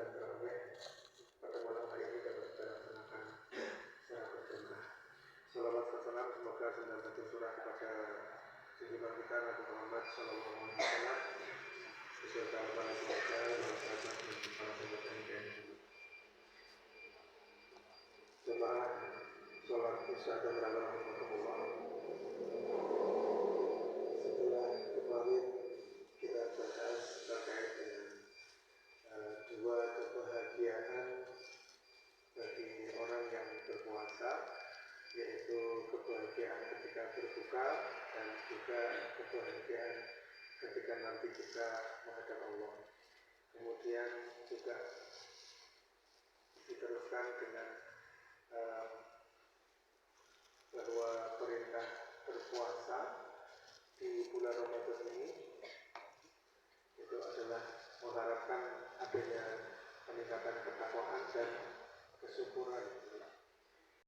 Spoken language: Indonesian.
dan tarawih pada malam hari ini dapat kita laksanakan secara berjamaah. Salawat dan salam semoga senantiasa tercurah kepada junjungan kita Nabi Muhammad SAW, beserta para keluarga, para sahabat dan para sahabat yang dulu. Jemaah sholat isya dan rahmatullah. Setelah kemarin kita bahas terkait dengan dua kebahagiaan bagi orang yang berpuasa, yaitu kebahagiaan ketika berbuka dan juga kebahagiaan ketika nanti kita menghadap Allah. Kemudian juga diteruskan dengan bahwa perintah berpuasa di bulan Ramadan ini itu adalah mengharapkan adanya peningkatan ketakwaan dan kesyukuran